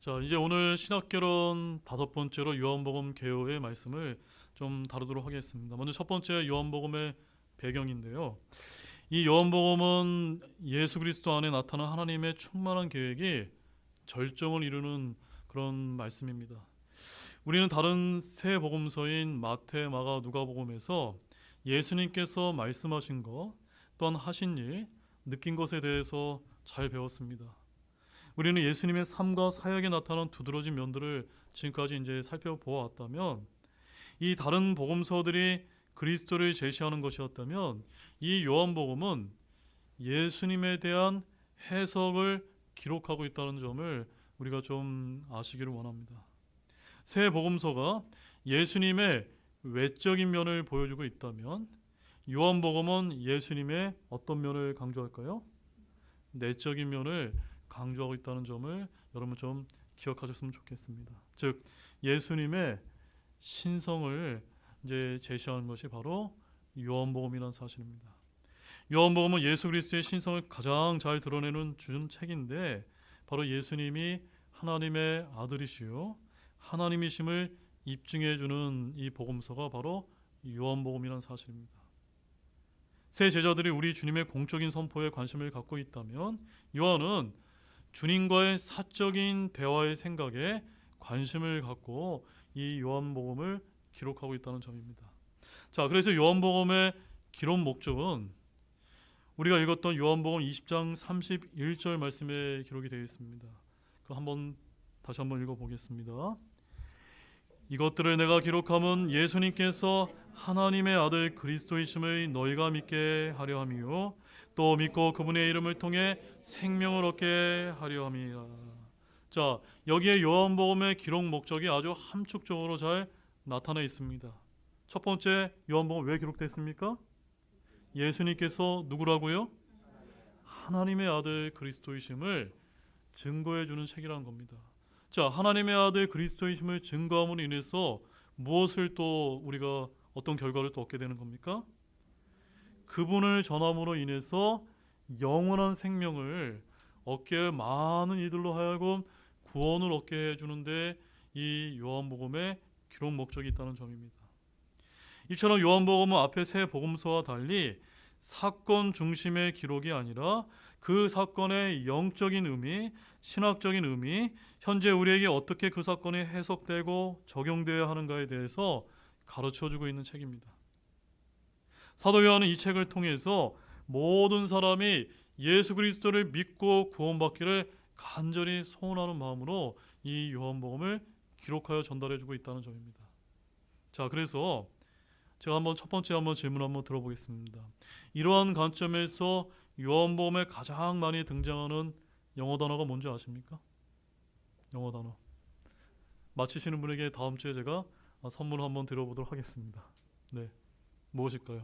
자, 이제 오늘 신학개론 다섯 번째로 요한복음 개요의 말씀을 좀 다루도록 하겠습니다. 먼저 첫 번째 요한복음의 배경인데요. 이 요한복음은 예수 그리스도 안에 나타난 하나님의 충만한 계획이 절정을 이루는 그런 말씀입니다. 우리는 다른 세 복음서인 마태, 마가, 누가복음에서 예수님께서 말씀하신 것, 또한 하신 일, 느낀 것에 대해서 잘 배웠습니다. 우리는 예수님의 삶과 사역에 나타난 두드러진 면들을 지금까지 이제 살펴보았다면, 이 다른 복음서들이 그리스도를 제시하는 것이었다면 이 요한복음은 예수님에 대한 해석을 기록하고 있다는 점을 우리가 좀 아시기를 원합니다. 세 복음서가 예수님의 외적인 면을 보여주고 있다면 요한복음은 예수님의 어떤 면을 강조할까요? 내적인 면을 강조하고 있다는 점을 여러분 좀 기억하셨으면 좋겠습니다. 즉 예수님의 신성을 이제 제시하는 것이 바로 요한복음이라는 사실입니다. 요한복음은 예수 그리스도의 신성을 가장 잘 드러내는 준 책인데, 바로 예수님이 하나님의 아들이시요 하나님이심을 입증해 주는 이 복음서가 바로 요한복음이라는 사실입니다. 새 제자들이 우리 주님의 공적인 선포에 관심을 갖고 있다면 요한은 주님과의 사적인 대화의 생각에 관심을 갖고 이 요한복음을 기록하고 있다는 점입니다. 자, 그래서 요한복음의 기록 목적은 우리가 읽었던 요한복음 20장 31절 말씀에 기록이 되어 있습니다. 다시 한번 읽어보겠습니다. 이것들을 내가 기록함은 예수님께서 하나님의 아들 그리스도이심을 너희가 믿게 하려 함이요 또 믿고 그분의 이름을 통해 생명을 얻게 하려 함이라. 자, 여기에 요한복음의 기록 목적이 아주 함축적으로 잘 나타나 있습니다. 첫 번째, 요한복음 왜 기록됐습니까? 예수님께서 누구라고요? 하나님의 아들 그리스도이심을 증거해 주는 책이라는 겁니다. 자, 하나님의 아들 그리스도이심을 증거함으로 인해서 무엇을 또 우리가 어떤 결과를 또 얻게 되는 겁니까? 그분을 전함으로 인해서 영원한 생명을 얻게 많은 이들로 하여금 구원을 얻게 해주는데 이 요한복음의 기록 목적이 있다는 점입니다. 이처럼 요한복음은 앞에 세 복음서와 달리 사건 중심의 기록이 아니라 그 사건의 영적인 의미, 신학적인 의미, 현재 우리에게 어떻게 그 사건이 해석되고 적용되어야 하는가에 대해서 가르쳐주고 있는 책입니다. 사도 요한은 이 책을 통해서 모든 사람이 예수 그리스도를 믿고 구원받기를 간절히 소원하는 마음으로 이 요한복음을 기록하여 전달해주고 있다는 점입니다. 자, 그래서 제가 첫 번째 질문 한번 들어보겠습니다. 이러한 관점에서 요한복음에 가장 많이 등장하는 영어 단어가 뭔지 아십니까? 영어 단어. 맞히시는 분에게 다음 주에 제가 선물을 한번 드려보도록 하겠습니다. 네, 무엇일까요?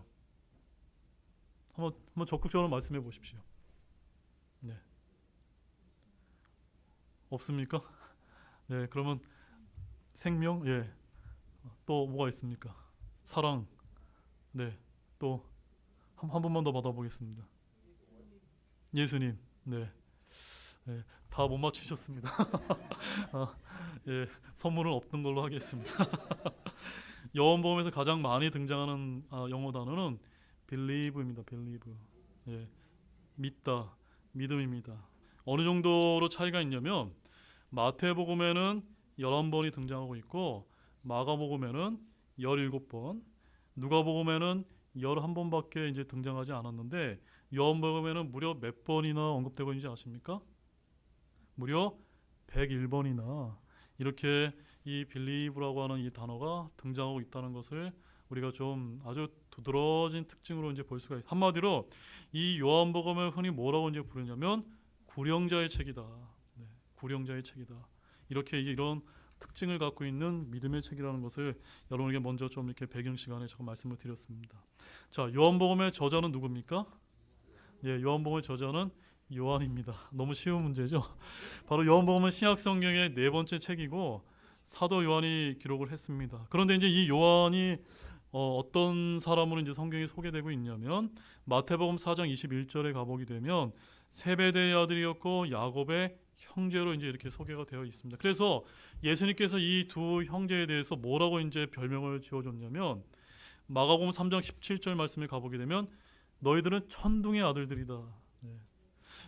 한번 적극적으로 말씀해 보십시오. 네, 없습니까? 네, 그러면 생명, 예, 또 뭐가 있습니까? 사랑, 네, 또 한 번만 더 받아보겠습니다. 예수님, 네, 네, 다 못 맞추셨습니다. 예, 선물은 없는 걸로 하겠습니다. 요한복음에서 가장 많이 등장하는 영어 단어는 believe입니다. believe. 예, 믿다, 믿음입니다. 어느 정도로 차이가 있냐면 마태복음에는 11번이 등장하고 있고 마가복음에는 17번, 누가복음에는 11번밖에 이제 등장하지 않았는데 요한복음에는 무려 몇 번이나 언급되고 있는지 아십니까? 무려 101번이나 이렇게 이 believe라고 하는 이 단어가 등장하고 있다는 것을 우리가 좀 아주 두드러진 특징으로 이제 볼 수가 있어요. 한마디로 이 요한복음을 흔히 뭐라고 이제 부르냐면 구령자의 책이다. 네, 구령자의 책이다. 이렇게 이런 특징을 갖고 있는 믿음의 책이라는 것을 여러분에게 먼저 좀 이렇게 배경 시간에 제가 말씀을 드렸습니다. 자, 요한복음의 저자는 누굽니까? 예, 요한복음의 저자는 요한입니다. 너무 쉬운 문제죠. 바로 요한복음은 신약 성경의 네 번째 책이고 사도 요한이 기록을 했습니다. 그런데 이제 이 요한이 어떤 사람으로 이제 성경에 소개되고 있냐면 마태복음 4장 21절에 가보게 되면 세베대의 아들이었고 야곱의 형제로 이제 이렇게 소개가 되어 있습니다. 그래서 예수님께서 이 두 형제에 대해서 뭐라고 이제 별명을 지어줬냐면 마가복음 3장 17절 말씀에 가보게 되면 너희들은 천둥의 아들들이다. 네.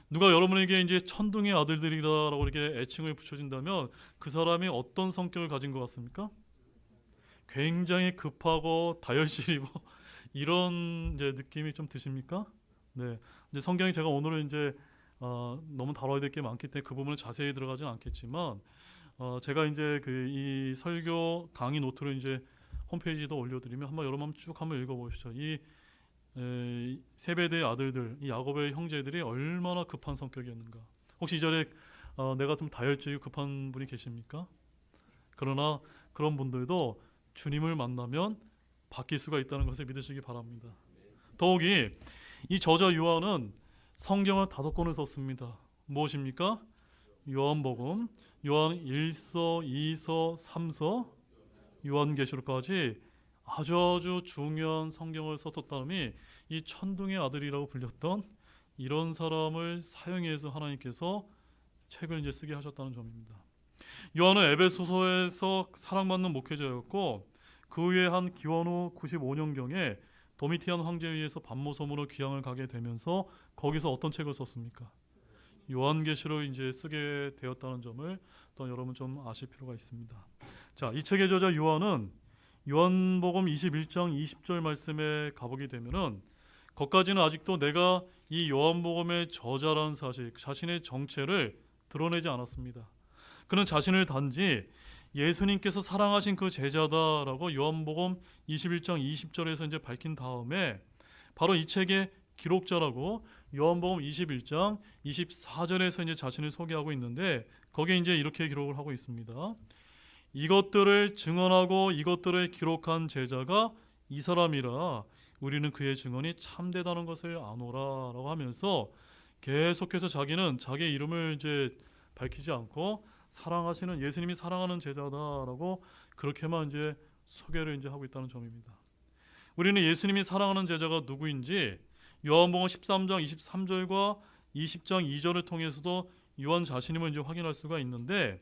누가 여러분에게 이제 천둥의 아들들이다라고 이렇게 애칭을 붙여진다면 그 사람이 어떤 성격을 가진 것 같습니까? 굉장히 급하고 다혈질이고 이런 이제 느낌이 좀 드십니까? 네. 이제 성경이 제가 오늘은 이제 너무 다뤄야 될 게 많기 때문에 그 부분을 자세히 들어가진 않겠지만 제가 이제 그 이 설교 강의 노트를 이제 홈페이지에도 올려드리면 한번 여러분 쭉 한번 읽어보시죠. 이 세베대의 아들들, 이 야곱의 형제들이 얼마나 급한 성격이었는가. 혹시 이 자리에 내가 좀 다혈질이 급한 분이 계십니까? 그러나 그런 분들도 주님을 만나면 바뀔 수가 있다는 것을 믿으시기 바랍니다. 더욱이 이 저자 요한은 성경을 5권을 썼습니다. 무엇입니까? 요한복음, 요한 1서, 2서, 3서, 요한계시록까지 아주 중요한 성경을 썼었다니 이 천둥의 아들이라고 불렸던 이런 사람을 사용해서 하나님께서 책을 이제 쓰게 하셨다는 점입니다. 요한은 에베소서에서 사랑받는 목회자였고 그 후에 한 기원 후 95년경에 도미티안 황제에 의해서 반모섬으로 귀향을 가게 되면서 거기서 어떤 책을 썼습니까? 요한계시록을 이제 쓰게 되었다는 점을 또 여러분 좀 아실 필요가 있습니다. 자, 이 책의 저자 요한은 요한복음 21장 20절 말씀에 가보게 되면은 거기까지는 아직도 내가 이 요한복음의 저자라는 사실, 자신의 정체를 드러내지 않았습니다. 그는 자신을 단지 예수님께서 사랑하신 그 제자다라고 요한복음 21장 20절에서 이제 밝힌 다음에 바로 이 책의 기록자라고 요한복음 21장 24절에서 이제 자신을 소개하고 있는데 거기에 이제 이렇게 기록을 하고 있습니다. 이것들을 증언하고 이것들을 기록한 제자가 이 사람이라 우리는 그의 증언이 참되다는 것을 아노라라고 하면서 계속해서 자기는 자기의 이름을 이제 밝히지 않고 사랑하시는 예수님이 사랑하는 제자다라고 그렇게만 이제 소개를 이제 하고 있다는 점입니다. 우리는 예수님이 사랑하는 제자가 누구인지 요한복음 13장 23절과 20장 2절을 통해서도 요한 자신임을 이제 확인할 수가 있는데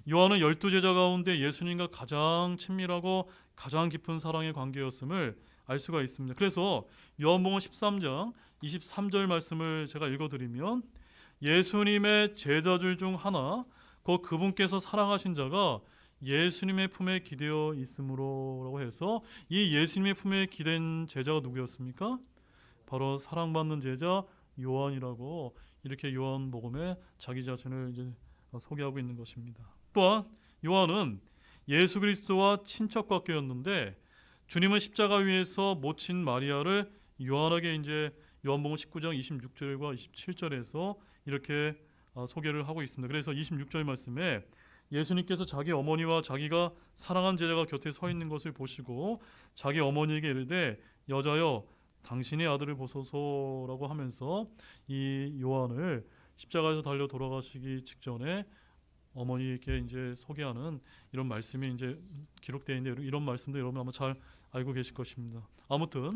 요한은 12제자 가운데 예수님과 가장 친밀하고 가장 깊은 사랑의 관계였음을 알 수가 있습니다. 그래서 요한복음 13장 23절 말씀을 제가 읽어드리면 예수님의 제자들 중 하나 곧 그분께서 사랑하신 자가 예수님의 품에 기대어 있으므로라고 해서 이 예수님의 품에 기댄 제자가 누구였습니까? 바로 사랑받는 제자 요한이라고 이렇게 요한복음에 자기 자신을 이제 소개하고 있는 것입니다. 또한 요한은 예수 그리스도와 친척관계였는데 주님은 십자가 위에서 모친 마리아를 요한에게 이제 요한복음 19장 26절과 27절에서 이렇게 소개를 하고 있습니다. 그래서 26절 말씀에 예수님께서 자기 어머니와 자기가 사랑한 제자가 곁에 서 있는 것을 보시고 자기 어머니에게 이르되 여자여 당신의 아들을 보소서라고 하면서 이 요한을 십자가에서 달려 돌아가시기 직전에 어머니에게 이제 소개하는 이런 말씀이 이제 기록되어 있는데 이런 말씀도 여러분 아마 잘 알고 계실 것입니다. 아무튼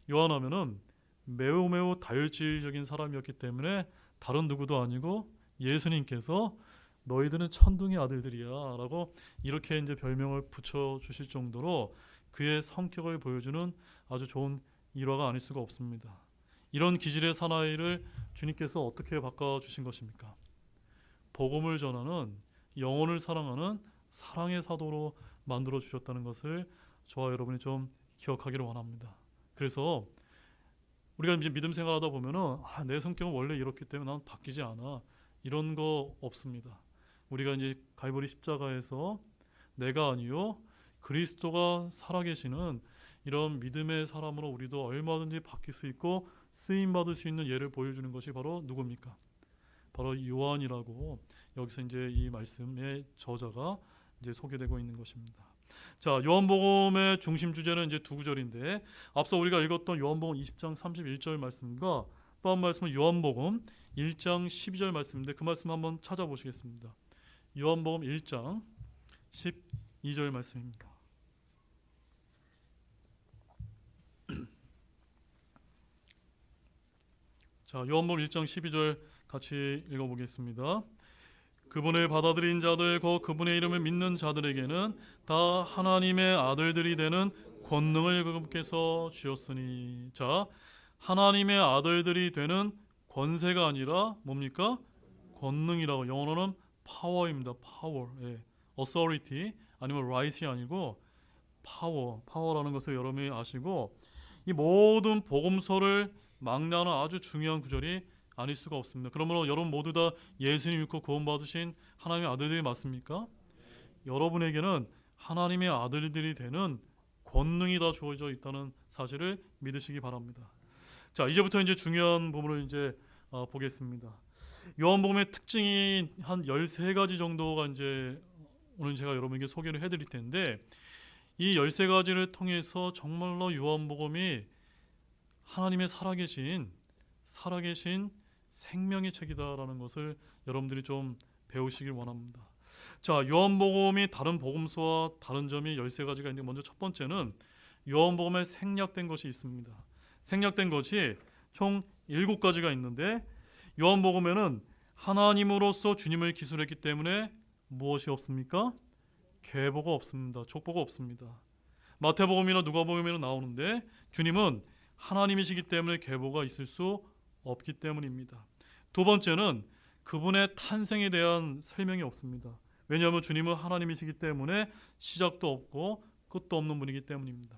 요한하면은 매우 다혈질적인 사람이었기 때문에 다른 누구도 아니고 예수님께서 너희들은 천둥의 아들들이야 라고 이렇게 이제 별명을 붙여 주실 정도로 그의 성격을 보여주는 아주 좋은 일화가 아닐 수가 없습니다. 이런 기질의 사나이를 주님께서 어떻게 바꿔주신 것입니까? 복음을 전하는 영혼을 사랑하는 사랑의 사도로 만들어 주셨다는 것을 저와 여러분이 좀 기억하기를 원합니다. 그래서 우리가 이제 믿음 생활하다 보면은 내 성격은 원래 이렇기 때문에 난 바뀌지 않아 이런 거 없습니다. 우리가 이제 갈보리 십자가에서 내가 아니요 그리스도가 살아계시는 이런 믿음의 사람으로 우리도 얼마든지 바뀔 수 있고 쓰임 받을 수 있는 예를 보여주는 것이 바로 누굽니까? 바로 요한이라고 여기서 이제 이 말씀의 저자가 이제 소개되고 있는 것입니다. 자, 요한복음의 중심 주제는 이제 두 구절인데 앞서 우리가 읽었던 요한복음 20장 31절 말씀과 또 한 말씀은 요한복음 1장 12절 말씀인데 그 말씀 한번 찾아보시겠습니다. 요한복음 1장 12절 말씀입니다. 자, 요한복음 1장 12절 같이 읽어보겠습니다. 그분을 받아들인 자들 곧 그분의 이름을 믿는 자들에게는 다 하나님의 아들들이 되는 권능을 그분께서 주셨으니. 자, 하나님의 아들들이 되는 권세가 아니라 뭡니까? 권능이라고. 영어로는 파워입니다. 파워. 예. authority 아니면 right이 아니고 파워라는 것을 여러분이 아시고, 이 모든 복음서를 막내하는 아주 중요한 구절이 아닐 수가 없습니다. 그러므로 여러분 모두 다 예수님 믿고 구원받으신 하나님의 아들들이 맞습니까? 여러분에게는 하나님의 아들들이 되는 권능이 다 주어져 있다는 사실을 믿으시기 바랍니다. 자, 이제부터 이제 중요한 부분을 이제 보겠습니다. 요한복음의 특징이 한 13가지 정도가 이제 오늘 제가 여러분에게 소개를 해드릴 텐데, 이 13가지를 통해서 정말로 요한복음이 하나님의 살아계신 생명의 책이다라는 것을 여러분들이 좀 배우시길 원합니다. 자, 요한복음이 다른 복음서와 다른 점이 13가지가 있는데, 먼저 첫 번째는 요한복음에 생략된 것이 있습니다. 생략된 것이 총 7가지가 있는데, 요한복음에는 하나님으로서 주님을 기술했기 때문에 무엇이 없습니까? 계보가 없습니다. 족보가 없습니다. 마태복음이나 누가복음에는 나오는데 주님은 하나님이시기 때문에 계보가 있을 수 없기 때문입니다. 두 번째는 그분의 탄생에 대한 설명이 없습니다. 왜냐하면 주님은 하나님이시기 때문에 시작도 없고 끝도 없는 분이기 때문입니다.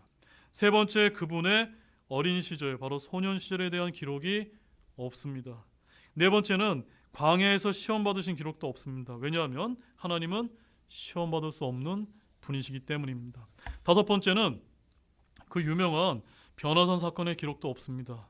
세 번째, 그분의 어린 시절, 바로 소년 시절에 대한 기록이 없습니다. 네 번째는 광야에서 시험 받으신 기록도 없습니다. 왜냐하면 하나님은 시험 받을 수 없는 분이시기 때문입니다. 다섯 번째는 그 유명한 변화산 사건의 기록도 없습니다.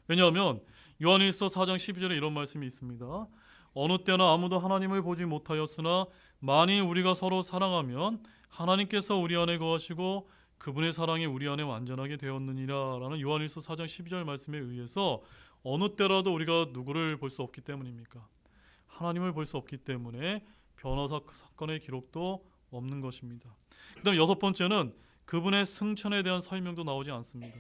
왜냐하면 요한일서 4장 12절에 이런 말씀이 있습니다. 어느 때나 아무도 하나님을 보지 못하였으나 만일 우리가 서로 사랑하면 하나님께서 우리 안에 거하시고 그분의 사랑이 우리 안에 완전하게 되었느니라 라는 요한일서 4장 12절 말씀에 의해서 어느 때라도 우리가 누구를 볼 수 없기 때문입니까? 하나님을 볼 수 없기 때문에 변화사 사건의 기록도 없는 것입니다. 그 다음 여섯 번째는 그분의 승천에 대한 설명도 나오지 않습니다.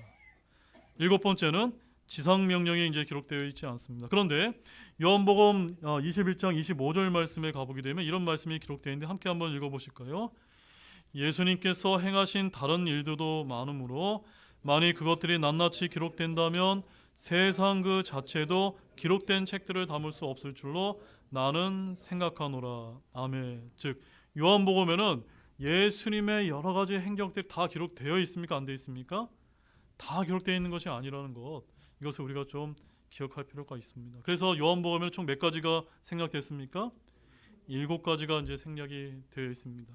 일곱 번째는 지상명령이 이제 기록되어 있지 않습니다. 그런데 요한복음 21장 25절 말씀에 가보게 되면 이런 말씀이 기록되어 있는데 함께 한번 읽어보실까요? 예수님께서 행하신 다른 일들도 많으므로 만일 그것들이 낱낱이 기록된다면 세상 그 자체도 기록된 책들을 담을 수 없을 줄로 나는 생각하노라. 아멘. 즉 요한복음에는 예수님의 여러 가지 행적들이 다 기록되어 있습니까? 안 되어 있습니까? 다 기록되어 있는 것이 아니라는 것, 이것을 우리가 좀 기억할 필요가 있습니다. 그래서 요한복음에는 총 몇 가지가 생략됐습니까? 7가지가 이제 생략이 되어 있습니다.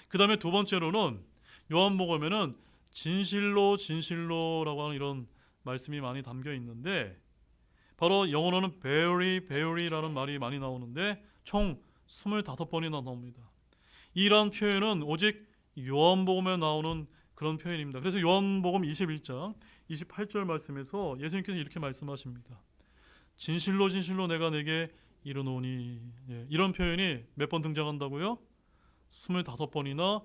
그 다음에 두 번째로는 요한복음에는 진실로라고 하는 이런 말씀이 많이 담겨 있는데, 바로 영어로는 very라는 말이 많이 나오는데 총 25번이나 나옵니다. 이러한 표현은 오직 요한복음에 나오는 그런 표현입니다. 그래서 요한복음 21장 28절 말씀에서 예수님께서 이렇게 말씀하십니다. 진실로 내가 내게 이르노니. 이런 표현이 몇 번 등장한다고요? 25번이나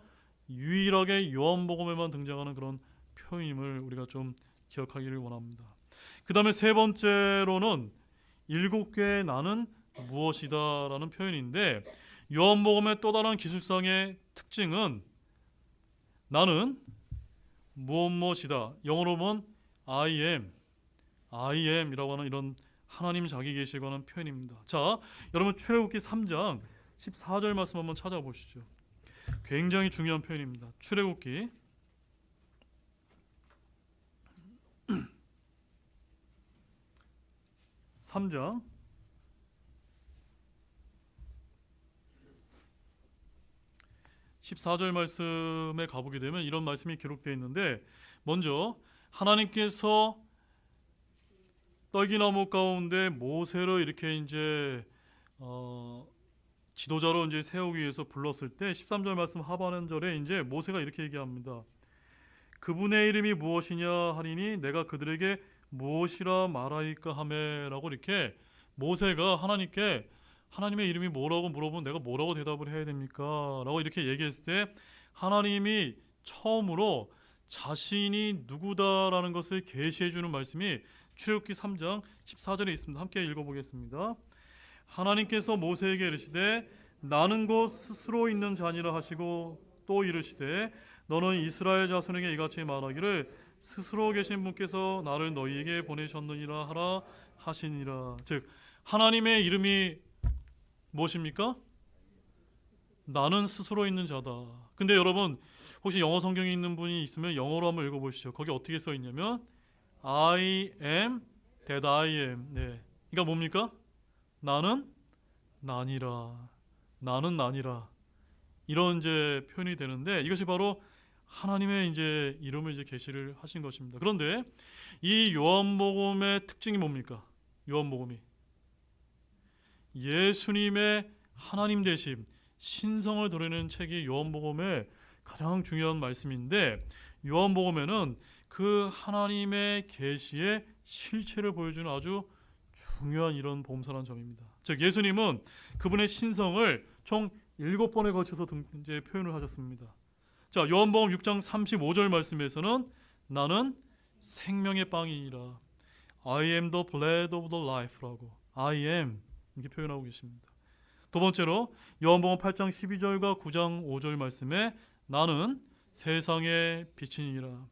유일하게 요한복음에만 등장하는 그런 표현임을 우리가 좀 기억하기를 원합니다. 그 다음에 세 번째로는 7개의 나는 무엇이다 라는 표현인데, 요한복음의 또 다른 기술상의 특징은 나는 무엇이다. 영어로 보면 I am 이라고 하는 이런 하나님 자기 계시에 관한 표현입니다. 자, 여러분 출애굽기 3장 14절 말씀 한번 찾아보시죠. 굉장히 중요한 표현입니다. 출애굽기 3장 14절 말씀에 가보게 되면 이런 말씀이 기록되어 있는데, 먼저 하나님께서 떨기나무 가운데 모세를 이렇게 이제 지도자로 이제 세우기 위해서 불렀을 때 13절 말씀 하반절에 이제 모세가 이렇게 얘기합니다. 그분의 이름이 무엇이냐 하리니 내가 그들에게 무엇이라 말하일까 하매라고, 이렇게 모세가 하나님께 하나님의 이름이 뭐라고 물어보면 내가 뭐라고 대답을 해야 됩니까? 라고 이렇게 얘기했을 때 하나님이 처음으로 자신이 누구다라는 것을 계시해 주는 말씀이 출애굽기 3장 14절에 있습니다. 함께 읽어보겠습니다. 하나님께서 모세에게 이르시되 나는 곧 스스로 있는 자니라 하시고 또 이르시되 너는 이스라엘 자손에게 이같이 말하기를 스스로 계신 분께서 나를 너희에게 보내셨느니라 하라 하시니라. 즉 하나님의 이름이 무엇입니까? 나는 스스로 있는 자다. 근데 여러분 혹시 영어 성경에 있는 분이 있으면 영어로 한번 읽어보시죠. 거기 어떻게 써 있냐면 I am that I am. 네, 그러니까 뭡니까? 나는 나니라. 나는 나니라. 이런 이제 표현이 되는데 이것이 바로 하나님의 이제 이름을 이제 계시를 하신 것입니다. 그런데 이 요한복음의 특징이 뭡니까? 요한복음이 예수님의 하나님 되심, 신성을 드러내는 책이 요한복음의 가장 중요한 말씀인데 요한복음에는 그 하나님의 계시의 실체를 보여주는 아주 중요한 이런 복음서라는 점입니다. 즉 예수님은 그분의 신성을 총 7번에 걸쳐서 이제 표현을 하셨습니다. 자, 요한복음 6장 35절 말씀에서는 나는 생명의 빵이니라. I am the bread of the life라고 I am 이렇게 표현하고 계십니다. 두 번째로 요한복음 8장 12절과 9장 5절 말씀에 나는 세상의 빛이니라.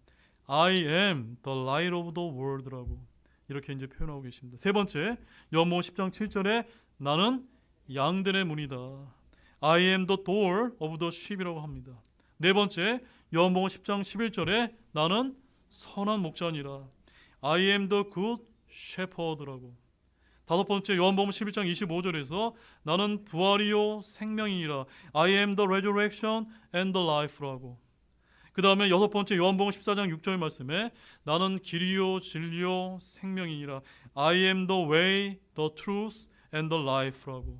I am the light of the world라고 이렇게 이제 표현하고 계십니다. 세 번째 요한복음 10장 7절에 나는 양들의 문이다. I am the door of the sheep이라고 합니다. 네 번째 요한복음 10장 11절에 나는 선한 목자니라. I am the good shepherd라고. 다섯 번째 요한복음 11장 25절에서 나는 부활이요 생명이니라. I am the resurrection and the life라고. 그 다음에 여섯 번째 요한복음 14장 6절 말씀에 나는 길이요 진리요 생명이니라. I am the way, the truth and the life라고.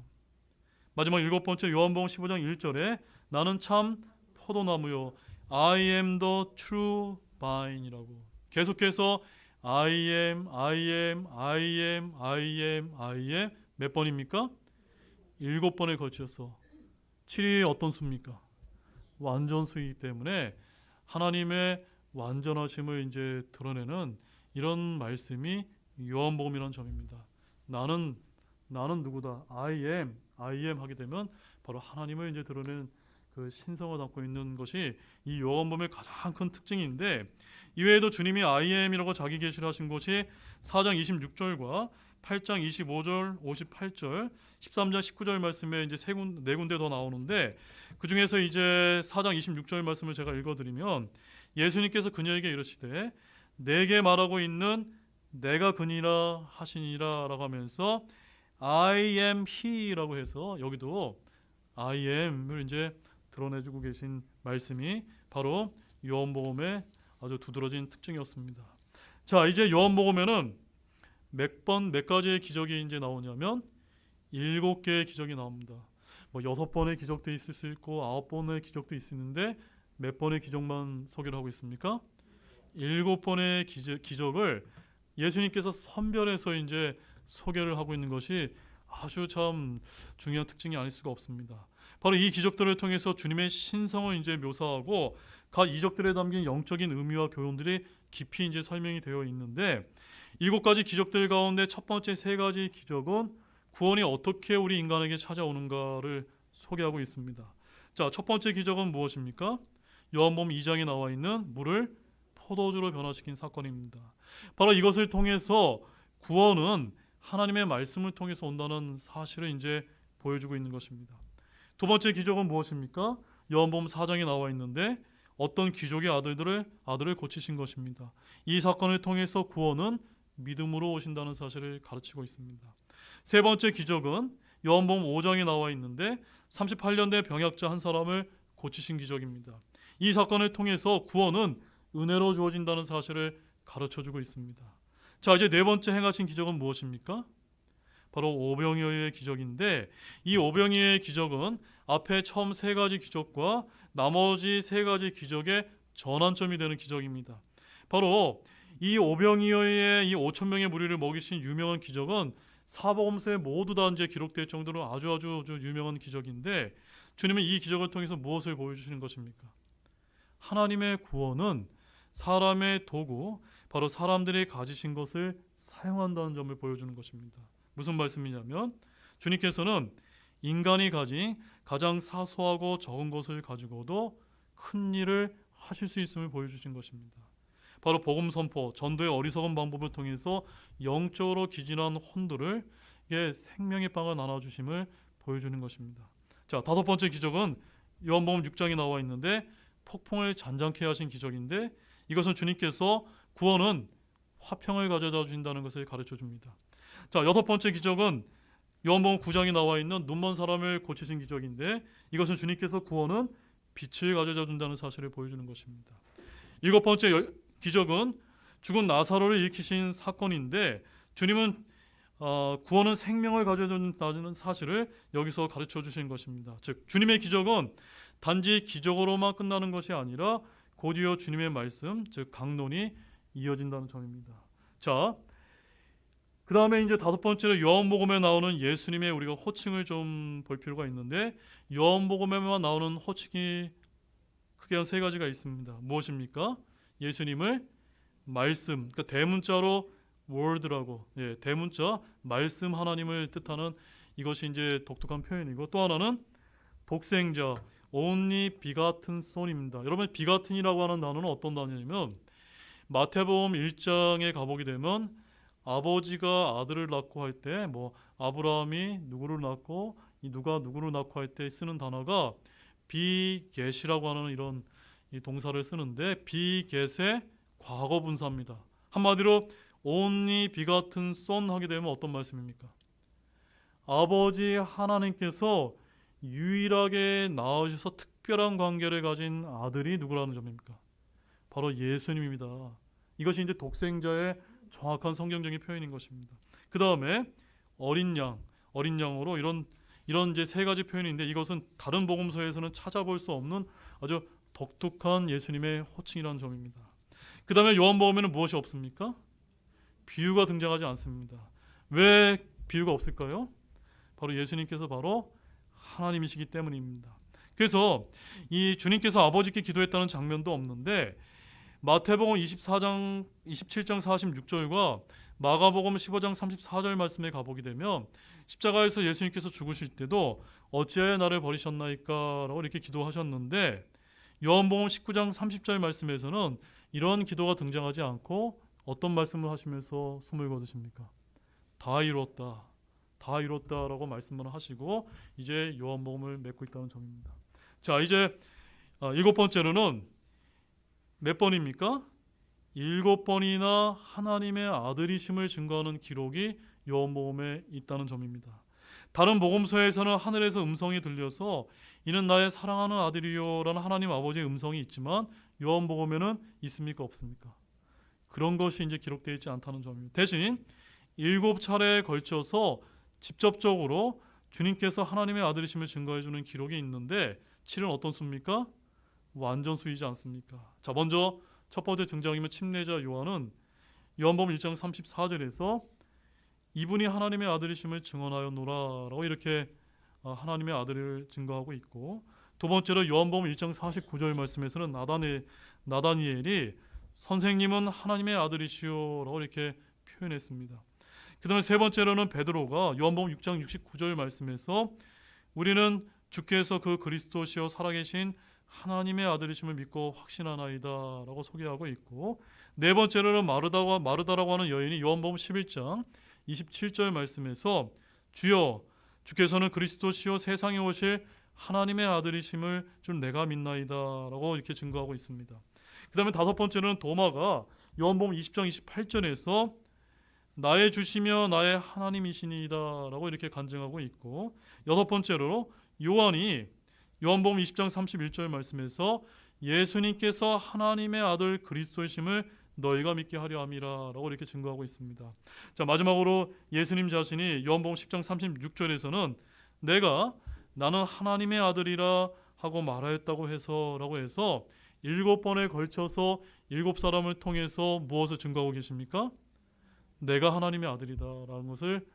마지막 일곱 번째 요한복음 15장 1절에 나는 참 포도나무요. I am the true vine이라고. 계속해서 I am, I am, I am, I am, I am 몇 번입니까? 7번에 걸쳐서 7이 어떤 수입니까? 완전수이기 때문에 하나님의 완전하심을 이제 드러내는 이런 말씀이 요한복음이라는 점입니다. 나는 누구다? I am 하게 되면 바로 하나님을 이제 드러내는 그 신성을 담고 있는 것이 이 요한복음의 가장 큰 특징인데 이외에도 주님이 I am이라고 자기 계시를 하신 것이 4장 26절과 8장 25절, 58절, 13장 19절 말씀에 이제 네 군데 더 나오는데 그 중에서 이제 4장 26절 말씀을 제가 읽어드리면 예수님께서 그녀에게 이르시되 내게 말하고 있는 내가 그니라 하시니라라고 하면서 I am he라고 해서 여기도 I am을 이제 드러내주고 계신 말씀이 바로 요한복음의 아주 두드러진 특징이었습니다. 자, 이제 요한복음에는 몇 가지의 기적이 이제 나오냐면 7개의 기적이 나옵니다. 뭐 6번의 기적도 있을 수 있고 9번의 기적도 있는데 몇 번의 기적만 소개를 하고 있습니까? 7번의 기적을 예수님께서 선별해서 이제 소개를 하고 있는 것이 아주 참 중요한 특징이 아닐 수가 없습니다. 바로 이 기적들을 통해서 주님의 신성을 이제 묘사하고 각 이적들에 담긴 영적인 의미와 교훈들이 깊이 이제 설명이 되어 있는데 7가지 기적들 가운데 첫 번째 3가지 기적은 구원이 어떻게 우리 인간에게 찾아오는가를 소개하고 있습니다. 자, 첫 번째 기적은 무엇입니까? 요한복음 2장에 나와 있는 물을 포도주로 변화시킨 사건입니다. 바로 이것을 통해서 구원은 하나님의 말씀을 통해서 온다는 사실을 이제 보여주고 있는 것입니다. 두 번째 기적은 무엇입니까? 요한복음 4장에 나와 있는데 어떤 귀족의 아들을 고치신 것입니다. 이 사건을 통해서 구원은 믿음으로 오신다는 사실을 가르치고 있습니다. 세 번째 기적은 요한복음 5장에 나와 있는데 38년 된 병약자 한 사람을 고치신 기적입니다. 이 사건을 통해서 구원은 은혜로 주어진다는 사실을 가르쳐주고 있습니다. 자, 이제 네 번째 행하신 기적은 무엇입니까? 바로 오병이어의 기적인데 이 오병이어의 기적은 앞에 처음 3가지 기적과 나머지 3가지 기적의 전환점이 되는 기적입니다. 바로 이 오병이어의 이 5천 명의 무리를 먹이신 유명한 기적은 사복음서에 모두 다 이제 기록될 정도로 아주 유명한 기적인데 주님은 이 기적을 통해서 무엇을 보여주시는 것입니까? 하나님의 구원은 사람의 도구, 바로 사람들이 가지신 것을 사용한다는 점을 보여주는 것입니다. 무슨 말씀이냐면 주님께서는 인간이 가진 가장 사소하고 적은 것을 가지고도 큰 일을 하실 수 있음을 보여주신 것입니다. 바로 복음 선포, 전도의 어리석은 방법을 통해서 영적으로 기진한 혼들을 생명의 빵을 나눠주심을 보여주는 것입니다. 자, 다섯 번째 기적은 요한복음 6장에 나와 있는데 폭풍을 잔잔케 하신 기적인데, 이것은 주님께서 구원은 화평을 가져다 주신다는 것을 가르쳐 줍니다. 자, 여섯 번째 기적은 요한복음 9장에 나와 있는 눈먼 사람을 고치신 기적인데, 이것은 주님께서 구원은 빛을 가져다 준다는 사실을 보여주는 것입니다. 일곱 번째 기적은 죽은 나사로를 일으키신 사건인데, 주님은 구원은 생명을 가져다 준다는 사실을 여기서 가르쳐 주신 것입니다. 즉, 주님의 기적은 단지 기적으로만 끝나는 것이 아니라 곧이어 주님의 말씀, 즉 강론이 이어진다는 점입니다. 자, 그 다음에 이제 다섯 번째로 요한복음에 나오는 예수님의 우리가 호칭을 좀 볼 필요가 있는데, 요한복음에만 나오는 호칭이 크게 한 세 가지가 있습니다. 무엇입니까? 예수님을 말씀, 그러니까 대문자로 word라고, 대문자 말씀 하나님을 뜻하는 이것이 이제 독특한 표현이고, 또 하나는 독생자 only begotten son입니다. 여러분, begatten이라고 하는 단어는 어떤 단어냐면, 마태복음 1장에 가보게 되면 아버지가 아들을 낳고 할 때 아브라함이 누구를 낳고 이 누가 누구를 낳고 할 때 쓰는 단어가 비겟이라고 하는 이런 이 동사를 쓰는데, 비겟의 과거 분사입니다. 한마디로 only begotten son 하게 되면 어떤 말씀입니까? 아버지 하나님께서 유일하게 낳으셔서 특별한 관계를 가진 아들이 누구라는 점입니까? 바로 예수님입니다. 이것이 이제 독생자의 정확한 성경적인 표현인 것입니다. 그 다음에 어린 양으로 이런 이제 세 가지 표현인데, 이것은 다른 복음서에서는 찾아볼 수 없는 아주 독특한 예수님의 호칭이라는 점입니다. 그 다음에 요한복음에는 무엇이 없습니까? 비유가 등장하지 않습니다. 왜 비유가 없을까요? 바로 예수님께서 바로 하나님이시기 때문입니다. 그래서 이 주님께서 아버지께 기도했다는 장면도 없는데, 마태복음 27장 46절과 마가복음 15장 34절 말씀에 가보게 되면, 십자가에서 예수님께서 죽으실 때도 어찌하여 나를 버리셨나이까 라고 이렇게 기도하셨는데, 요한복음 19장 30절 말씀에서는 이런 기도가 등장하지 않고 어떤 말씀을 하시면서 숨을 거두십니까? 다 이뤘다 라고 말씀을 하시고 이제 요한복음을 맺고 있다는 점입니다. 자, 이제 일곱 번째로는 몇 번입니까? 7번이나 하나님의 아들이심을 증거하는 기록이 요한복음에 있다는 점입니다. 다른 복음서에서는 하늘에서 음성이 들려서 이는 나의 사랑하는 아들이요 라는 하나님 아버지의 음성이 있지만, 요한복음에는 있습니까? 없습니까? 그런 것이 이제 기록되어 있지 않다는 점입니다. 대신 7차례에 걸쳐서 직접적으로 주님께서 하나님의 아들이심을 증거해 주는 기록이 있는데, 7은 어떤 수입니까? 완전 수이지 않습니까? 자, 먼저 첫 번째 등장이면 침례자 요한은 요한복음 1장 34절에서 이분이 하나님의 아들이심을 증언하였노라 라고 이렇게 하나님의 아들을 증거하고 있고, 두 번째로 요한복음 1장 49절 말씀에서는 나다니엘이 선생님은 하나님의 아들이시오 라고 이렇게 표현했습니다. 그 다음에 세 번째로는 베드로가 요한복음 6장 69절 말씀에서 우리는 주께서 그 그리스도시요 살아계신 하나님의 아들이심을 믿고 확신하나이다 라고 소개하고 있고, 네 번째로는 마르다라고 하는 여인이 요한복음 11장 27절 말씀에서 주여 주께서는 그리스도시요 세상에 오실 하나님의 아들이심을 좀 내가 믿나이다 라고 이렇게 증거하고 있습니다. 그 다음에 다섯 번째는 도마가 요한복음 20장 28절에서 나의 주시며 나의 하나님이시니이다 라고 이렇게 간증하고 있고, 여섯 번째로 요한이 요한복음 20장 31절 말씀에서 예수님께서 하나님의 아들 그리스도이심을 너희가 믿게 하려 함이라 라고 이렇게 증거하고 있습니다. 자, 마지막으로 예수님 자신이 요한복음 10장 36절에서는 나는 하나님의 아들이라 하고 말하였다고 라고 해서 7번에 걸쳐서 7사람을 통해서 무엇을 증거하고 계십니까? 내가 하나님의 아들이다라는 것을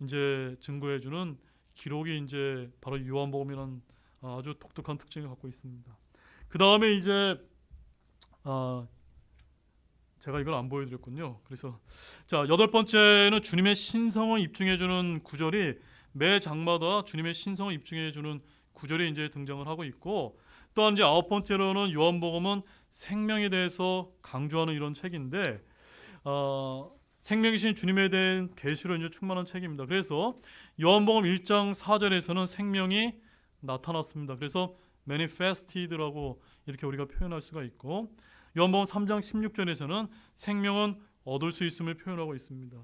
이제 증거해주는 기록이 이제 바로 요한복음이라는 아주 독특한 특징을 갖고 있습니다. 그 다음에 이제 제가 이걸 안 보여드렸군요. 그래서 자, 여덟 번째는 주님의 신성을 입증해주는 구절이 매 장마다 주님의 신성을 입증해주는 구절이 이제 등장을 하고 있고, 또한 이제 아홉 번째로는 요한복음은 생명에 대해서 강조하는 이런 책인데, 생명이신 주님에 대한 계시로 이제 충만한 책입니다. 그래서 요한복음 1장 4절에서는 생명이 나타났습니다. 그래서 manifested라고 이렇게 우리가 표현할 수가 있고, 요한복음 3장 16절에서는 생명은 얻을 수 있음을 표현하고 있습니다.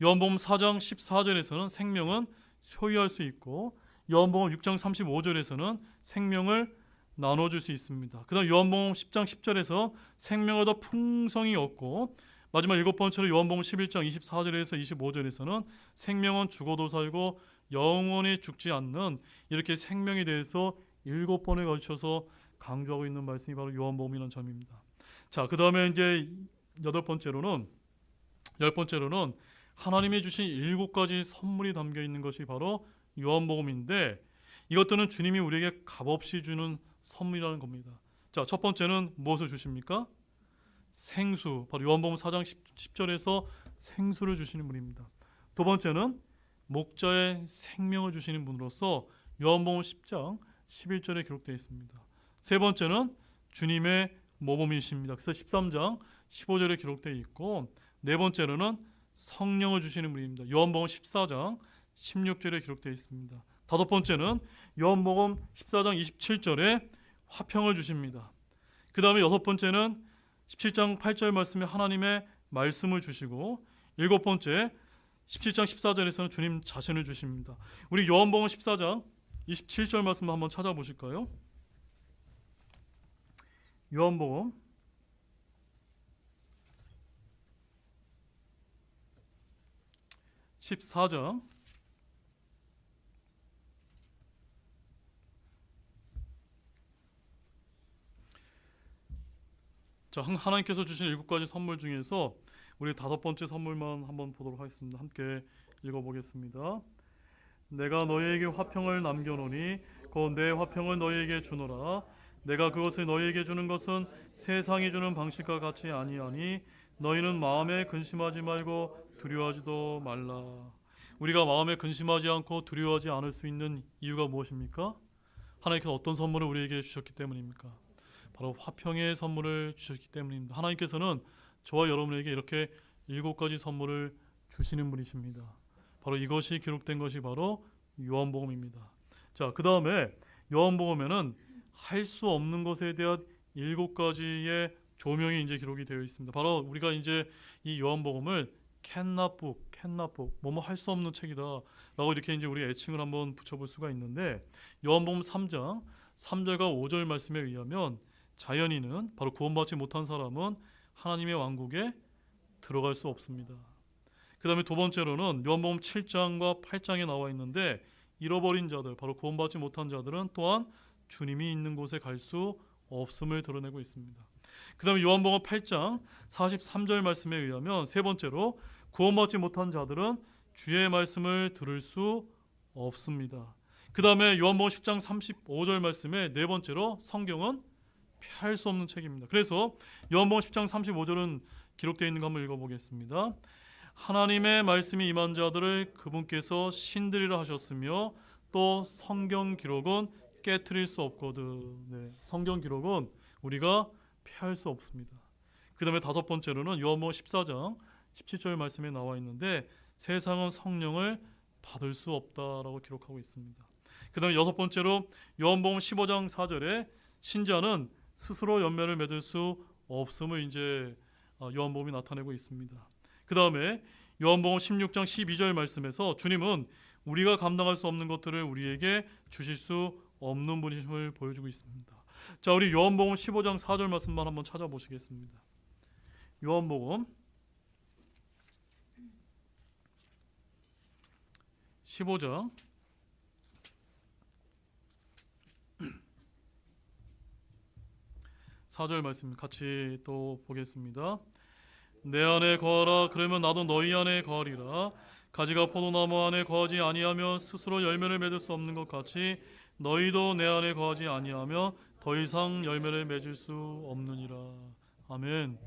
요한복음 4장 14절에서는 생명은 소유할 수 있고, 요한복음 6장 35절에서는 생명을 나눠줄 수 있습니다. 그 다음 요한복음 10장 10절에서 생명을 더 풍성히 얻고, 마지막 일곱 번째로 요한복음 11장 24절에서 25절에서는 생명은 죽어도 살고 영원히 죽지 않는, 이렇게 생명에 대해서 7번에 걸쳐서 강조하고 있는 말씀이 바로 요한복음이라는 점입니다. 자, 그 다음에 이제 열 번째로는 하나님이 주신 7가지 선물이 담겨 있는 것이 바로 요한복음인데, 이것들은 주님이 우리에게 값없이 주는 선물이라는 겁니다. 자, 첫 번째는 무엇을 주십니까? 생수, 바로 요한복음 4장 10절에서 생수를 주시는 분입니다. 두 번째는 목자의 생명을 주시는 분으로서 요한복음 10장 11절에 기록되어 있습니다. 세 번째는 주님의 모범이십니다. 그래서 13장 15절에 기록되어 있고, 네 번째로는 성령을 주시는 분입니다. 요한복음 14장 16절에 기록되어 있습니다. 다섯 번째는 요한복음 14장 27절에 화평을 주십니다. 그 다음에 여섯 번째는 17장 8절 말씀에 하나님의 말씀을 주시고, 일곱 번째 17장 14절에서는 주님 자신을 주십니다. 우리 요한복음 14장 27절 말씀 한번 찾아보실까요? 요한복음 14장 1 하나님께서 주신 7가지 선물 중에서 우리 5번째 선물만 한번 보도록 하겠습니다. 함께 읽어보겠습니다. 내가 너희에게 화평을 남겨놓으니 곧 내 화평을 너희에게 주노라. 내가 그것을 너희에게 주는 것은 세상이 주는 방식과 같이 아니하니 너희는 마음에 근심하지 말고 두려워하지도 말라. 우리가 마음에 근심하지 않고 두려워하지 않을 수 있는 이유가 무엇입니까? 하나님께서 어떤 선물을 우리에게 주셨기 때문입니까? 바로 화평의 선물을 주셨기 때문입니다. 하나님께서는 저와 여러분에게 이렇게 7가지 선물을 주시는 분이십니다. 바로 이것이 기록된 것이 바로 요한복음입니다. 자, 그 다음에 요한복음에는 할 수 없는 것에 대한 7가지의 조명이 이제 기록이 되어 있습니다. 바로 우리가 이제 이 요한복음을 cannot book, 뭐뭐 할 수 없는 책이다 라고 이렇게 이제 우리 애칭을 한번 붙여볼 수가 있는데, 요한복음 3장 3절과 5절 말씀에 의하면 자연인은, 바로 구원받지 못한 사람은 하나님의 왕국에 들어갈 수 없습니다. 그 다음에 두 번째로는 요한복음 7장과 8장에 나와 있는데, 잃어버린 자들, 바로 구원받지 못한 자들은 또한 주님이 있는 곳에 갈 수 없음을 드러내고 있습니다. 그 다음에 요한복음 8장 43절 말씀에 의하면 세 번째로 구원받지 못한 자들은 주의 말씀을 들을 수 없습니다. 그 다음에 요한복음 10장 35절 말씀에 네 번째로 성경은 피할 수 없는 책입니다. 그래서 요한복음 10장 35절은 기록되어 있는 거 한번 읽어보겠습니다. 하나님의 말씀이 임한 자들을 그분께서 신들이라 하셨으며 또 성경 기록은 깨트릴 수 없거든. 네, 성경 기록은 우리가 피할 수 없습니다. 그 다음에 다섯 번째로는 요한복음 14장 17절 말씀에 나와 있는데, 세상은 성령을 받을 수 없다라고 기록하고 있습니다. 그 다음에 여섯 번째로 요한복음 15장 4절에 신자는 스스로 열매를 맺을 수 없음을 이제 요한복음이 나타내고 있습니다. 그 다음에 요한복음 16장 12절 말씀에서 주님은 우리가 감당할 수 없는 것들을 우리에게 주실 수 없는 분이심을 보여주고 있습니다. 자, 우리 요한복음 15장 4절 말씀만 한번 찾아보시겠습니다. 요한복음 15장 4절 말씀 같이 또 보겠습니다. 내 안에 거하라. 그러면 나도 너희 안에 거하리라. 가지가 포도나무 안에 거하지 아니하며 스스로 열매를 맺을 수 없는 것 같이 너희도 내 안에 거하지 아니하며 더 이상 열매를 맺을 수 없느니라. 아멘.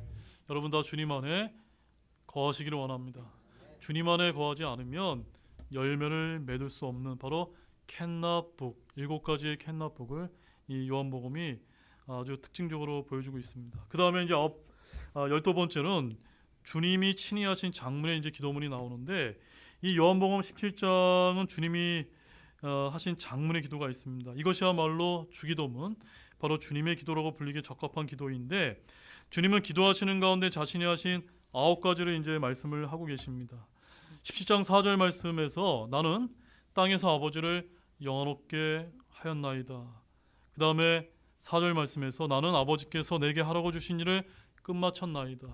여러분 다 주님 안에 거하시기를 원합니다. 주님 안에 거하지 않으면 열매를 맺을 수 없는 바로 캔납북, 7가지의 캔납북을 이 요한복음이 아주 특징적으로 보여주고 있습니다. 그 다음에 이제 12번째는 주님이 친히 하신 장문의 이제 기도문이 나오는데, 이 요한복음 17장은 주님이 하신 장문의 기도가 있습니다. 이것이야말로 주기도문, 바로 주님의 기도라고 불리기에 적합한 기도인데, 주님은 기도하시는 가운데 자신이 하신 9가지를 이제 말씀을 하고 계십니다. 17장 4절 말씀에서 나는 땅에서 아버지를 영원롭게 하였나이다. 그 다음에 4절 말씀에서 나는 아버지께서 내게 하라고 주신 일을 끝마쳤나이다.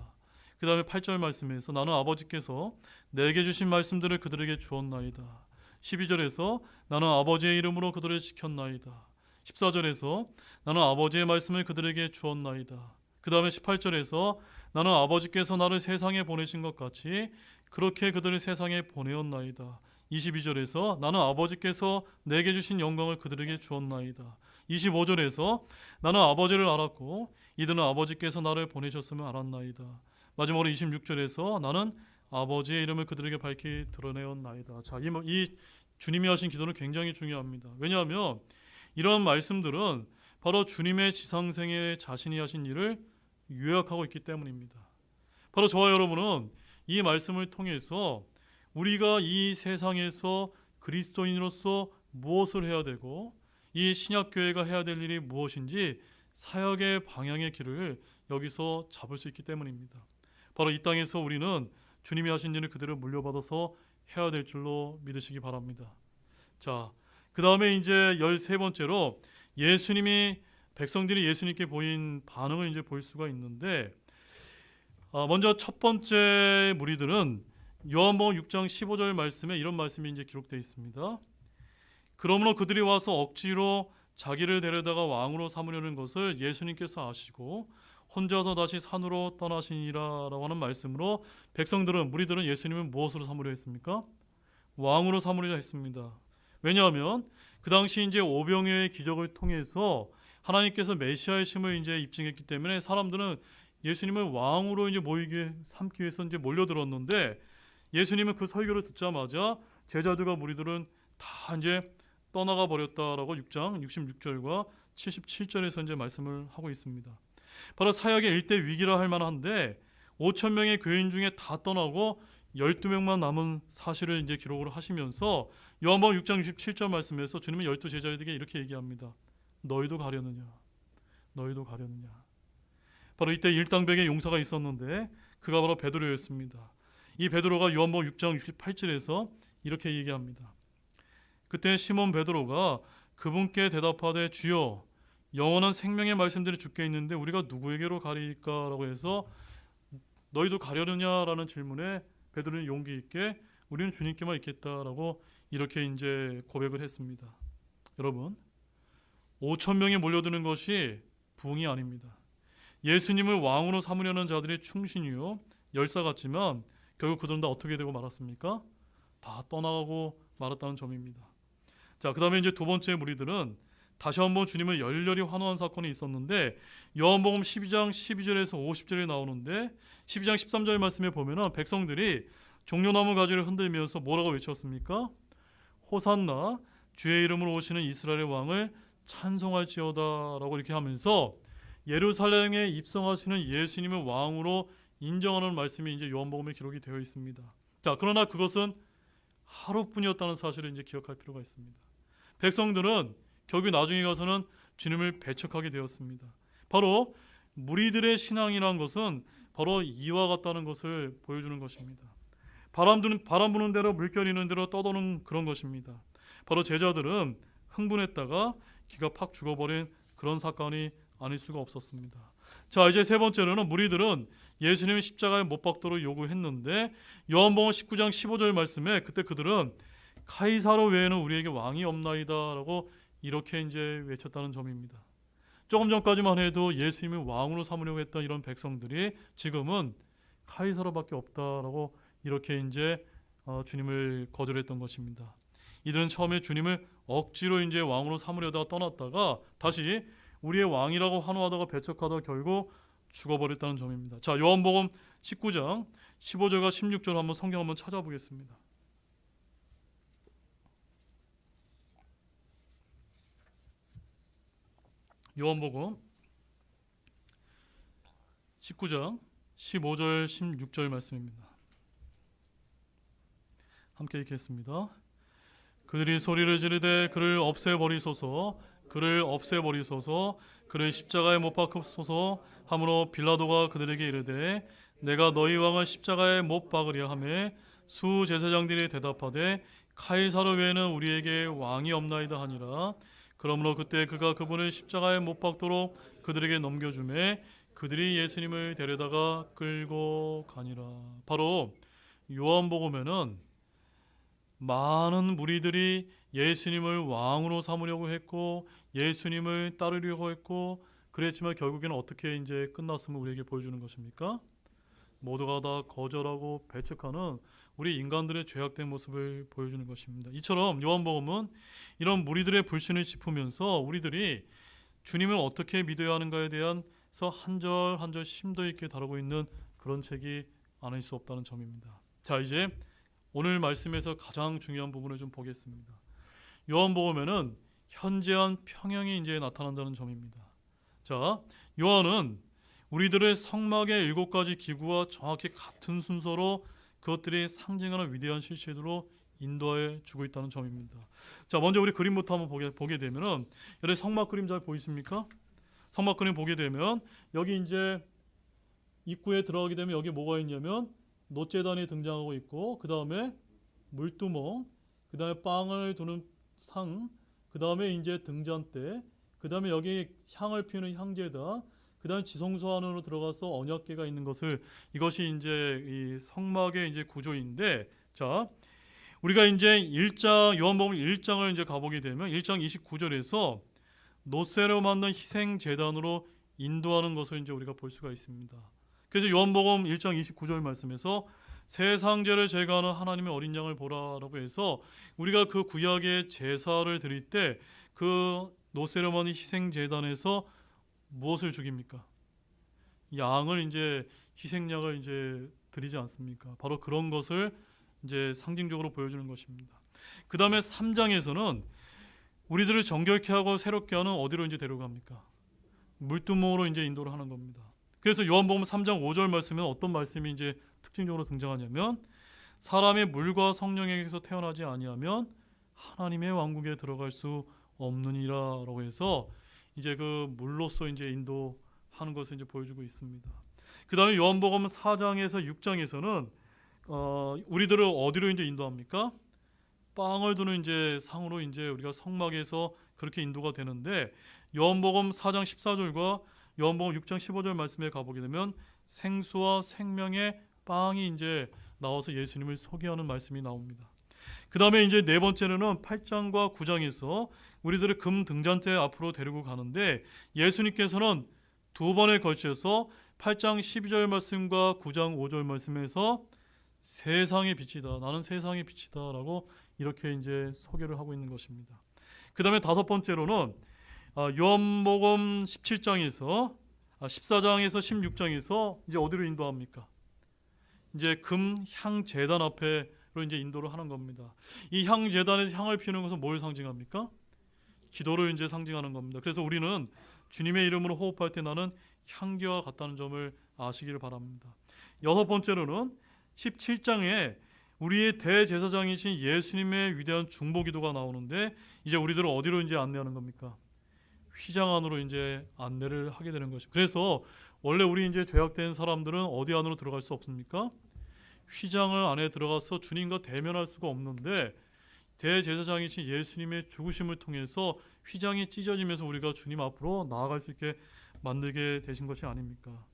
그 다음에 8절 말씀에서 나는 아버지께서 내게 주신 말씀들을 그들에게 주었나이다. 12절에서 나는 아버지의 이름으로 그들을 지켰나이다. 14절에서 나는 아버지의 말씀을 그들에게 주었나이다. 그 다음에 18절에서 나는 아버지께서 나를 세상에 보내신 것 같이 그렇게 그들을 세상에 보내었나이다. 22절에서 나는 아버지께서 내게 주신 영광을 그들에게 주었나이다. 25절에서 나는 아버지를 알았고 이들은 아버지께서 나를 보내셨음을 알았나이다. 마지막으로 26절에서 나는 아버지의 이름을 그들에게 밝히 드러내었나이다. 자, 이 주님이 하신 기도는 굉장히 중요합니다. 왜냐하면 이런 말씀들은 바로 주님의 지상생애 자신이 하신 일을 요약하고 있기 때문입니다. 바로 저와 여러분은 이 말씀을 통해서 우리가 이 세상에서 그리스도인으로서 무엇을 해야 되고 이 신약교회가 해야 될 일이 무엇인지 사역의 방향의 길을 여기서 잡을 수 있기 때문입니다. 바로 이 땅에서 우리는 주님이 하신 일을 그대로 물려받아서 해야 될 줄로 믿으시기 바랍니다. 자, 그 다음에 이제 13번째로 예수님이 백성들이 예수님께 보인 반응을 이제 볼 수가 있는데, 먼저 첫 번째 무리들은 요한복음 6장 15절 말씀에 이런 말씀이 이제 기록되어 있습니다. 그러므로 그들이 와서 억지로 자기를 데려다가 왕으로 삼으려는 것을 예수님께서 아시고 혼자서 다시 산으로 떠나시니라라고 하는 말씀으로 백성들은, 무리들은 예수님을 무엇으로 삼으려 했습니까? 왕으로 삼으려 했습니다. 왜냐하면 그 당시 이제 오병이어의 기적을 통해서 하나님께서 메시아의 심을 이제 입증했기 때문에 사람들은 예수님을 왕으로 이제 모이게 삼기 위해서 이제 몰려들었는데, 예수님은 그 설교를 듣자마자 제자들과 무리들은 다 이제 떠나가 버렸다라고 6장 66절과 77절에서 이제 말씀을 하고 있습니다. 바로 사역의 일대 위기라 할 만한데 5천 명의 교인 중에 다 떠나고 12명만 남은 사실을 이제 기록을 하시면서 요한복음 6장 67절 말씀에서 주님은 12제자에게 이렇게 얘기합니다. 너희도 가려느냐? 너희도 가려느냐? 바로 이때 일당백의 용사가 있었는데 그가 바로 베드로였습니다. 이 베드로가 요한복음 6장 68절에서 이렇게 얘기합니다. 그때 시몬 베드로가 그분께 대답하되 주여 영원한 생명의 말씀들이 주께 있는데 우리가 누구에게로 가리까라고 해서 너희도 가려느냐라는 질문에 베드로는 용기 있게 우리는 주님께만 있겠다라고 이렇게 이제 고백을 했습니다. 여러분, 5천 명이 몰려드는 것이 부흥이 아닙니다. 예수님을 왕으로 삼으려는 자들이 충신이요 열사 같지만 결국 그들은 다 어떻게 되고 말았습니까? 다 떠나가고 말았다는 점입니다. 자, 그 다음에 이제 두 번째 무리들은 다시 한번 주님을 열렬히 환호한 사건이 있었는데 요한복음 12장 12절에서 50절에 나오는데 12장 13절 말씀에 보면은 백성들이 종려나무 가지를 흔들면서 뭐라고 외쳤습니까? 호산나 주의 이름으로 오시는 이스라엘의 왕을 찬송할지어다 라고 이렇게 하면서 예루살렘에 입성하시는 예수님을 왕으로 인정하는 말씀이 이제 요한복음에 기록이 되어 있습니다. 자, 그러나 그것은 하루뿐이었다는 사실을 이제 기억할 필요가 있습니다. 백성들은 결국 나중에 가서는 주님을 배척하게 되었습니다. 바로 무리들의 신앙이란 것은 바로 이와 같다는 것을 보여주는 것입니다. 바람 부는 대로 물결 있는 대로 떠도는 그런 것입니다. 바로 제자들은 흥분했다가 기가 팍 죽어버린 그런 사건이 아닐 수가 없었습니다. 자, 이제 세 번째로는 무리들은 예수님의 십자가에 못 박도록 요구했는데 요한복음 19장 15절 말씀에 그때 그들은 카이사로 외에는 우리에게 왕이 없나이다 라고 이렇게 이제 외쳤다는 점입니다. 조금 전까지만 해도 예수님을 왕으로 삼으려고 했던 이런 백성들이 지금은 카이사로밖에 없다라고 이렇게 이제 주님을 거절했던 것입니다. 이들은 처음에 주님을 억지로 이제 왕으로 삼으려다가 떠났다가 다시 우리의 왕이라고 환호하다가 배척하다가 결국 죽어버렸다는 점입니다. 자, 요한복음 19장 15절과 16절 한번 성경 한번 찾아보겠습니다. 요한복음 19장 15절 16절 말씀입니다. 함께 읽겠습니다. 그들이 소리를 지르되 그를 없애버리소서, 그를 없애버리소서, 그를 십자가에 못 박으소서 하므로 빌라도가 그들에게 이르되 내가 너희 왕을 십자가에 못 박으려 하매 수제사장들이 대답하되 카이사르 외에는 우리에게 왕이 없나이다 하니라. 그러므로 그때 그가 그분을 십자가에 못 박도록 그들에게 넘겨주매 그들이 예수님을 데려다가 끌고 가니라. 바로 요한복음에는 많은 무리들이 예수님을 왕으로 삼으려고 했고 예수님을 따르려고 했고 그랬지만 결국에는 어떻게 이제 끝났음을 우리에게 보여주는 것입니까? 모두가 다 거절하고 배척하는 우리 인간들의 죄악된 모습을 보여주는 것입니다. 이처럼 요한복음은 이런 무리들의 불신을 짚으면서 우리들이 주님을 어떻게 믿어야 하는가에 대해서 한 절 한 절 심도 있게 다루고 있는 그런 책이 아닐 수 없다는 점입니다. 자, 이제 오늘 말씀에서 가장 중요한 부분을 좀 보겠습니다. 요한복음에는 현재한 평형이 이제 나타난다는 점입니다. 자, 요한은 우리들의 성막의 7가지 기구와 정확히 같은 순서로 그것들이 상징하는 위대한 실체로 인도해 주고 있다는 점입니다. 자, 먼저 우리 그림부터 한번 보게 되면은 여기 성막 그림 잘 보이십니까? 성막 그림 보게 되면 여기 이제 입구에 들어가게 되면 여기 뭐가 있냐면 놋제단이 등장하고 있고 그 다음에 물두멍, 그 다음에 빵을 두는 상, 그 다음에 이제 등잔대, 그 다음에 여기 향을 피우는 향제다, 그 다음에 지성소 안으로 들어가서 언약궤가 있는 것을 이것이 이제 이 성막의 이제 구조인데, 자, 우리가 이제 1장 요한복음 1장을 이제 가보게 되면 1장 29절에서 놋새로 만든 희생 제단으로 인도하는 것을 이제 우리가 볼 수가 있습니다. 그래서 요한복음 1장 29절 말씀에서 세상 죄를 제거하는 하나님의 어린 양을 보라라고 해서 우리가 그 구약의 제사를 드릴 때 그 놋새로 만든 희생 제단에서 무엇을 죽입니까? 양을 이제 희생양을 이제 드리지 않습니까? 바로 그런 것을 이제 상징적으로 보여주는 것입니다. 그 다음에 3장에서는 우리들을 정결케 하고 새롭게 하는 어디로 이제 데려갑니까? 물두멍으로 이제 인도를 하는 겁니다. 그래서 요한복음 3장 5절 말씀에 어떤 말씀이 이제 특징적으로 등장하냐면 사람이 물과 성령에게서 태어나지 아니하면 하나님의 왕국에 들어갈 수 없느니라라고 해서 이제 그 물로서 이제 인도하는 것을 이제 보여주고 있습니다. 그 다음에 요한복음 4장에서 6장에서는 우리들을 어디로 이제 인도합니까? 빵을 두는 이제 상으로 이제 우리가 성막에서 그렇게 인도가 되는데 요한복음 4장 14절과 요한복음 6장 15절 말씀에 가보게 되면 생수와 생명의 빵이 이제 나와서 예수님을 소개하는 말씀이 나옵니다. 그 다음에 이제 네 번째로는 8장과 9장에서 우리들을 금 등잔대 앞으로 데리고 가는데 예수님께서는 두 번에 걸쳐서 8장 12절 말씀과 9장 5절 말씀에서 세상의 빛이다, 나는 세상의 빛이다 라고 이렇게 이제 소개를 하고 있는 것입니다. 그 다음에 다섯 번째로는 요한복음 17장에서 14장에서 16장에서 이제 어디로 인도합니까? 이제 금 향 제단 앞에로 이제 인도를 하는 겁니다. 이 향 제단에서 향을 피우는 것은 뭘 상징합니까? 기도를 이제 상징하는 겁니다. 그래서 우리는 주님의 이름으로 호흡할 때 나는 향기와 같다는 점을 아시기를 바랍니다. 여섯 번째로는 17장에 우리의 대제사장이신 예수님의 위대한 중보기도가 나오는데 이제 우리들을 어디로 이제 안내하는 겁니까? 휘장 안으로 이제 안내를 하게 되는 것이죠. 그래서 원래 우리 이제 죄악된 사람들은 어디 안으로 들어갈 수 없습니까? 휘장 안에 들어가서 주님과 대면할 수가 없는데 대제사장이신 예수님의 죽으심을 통해서 휘장이 찢어지면서 우리가 주님 앞으로 나아갈 수 있게 만들게 되신 것이 아닙니까?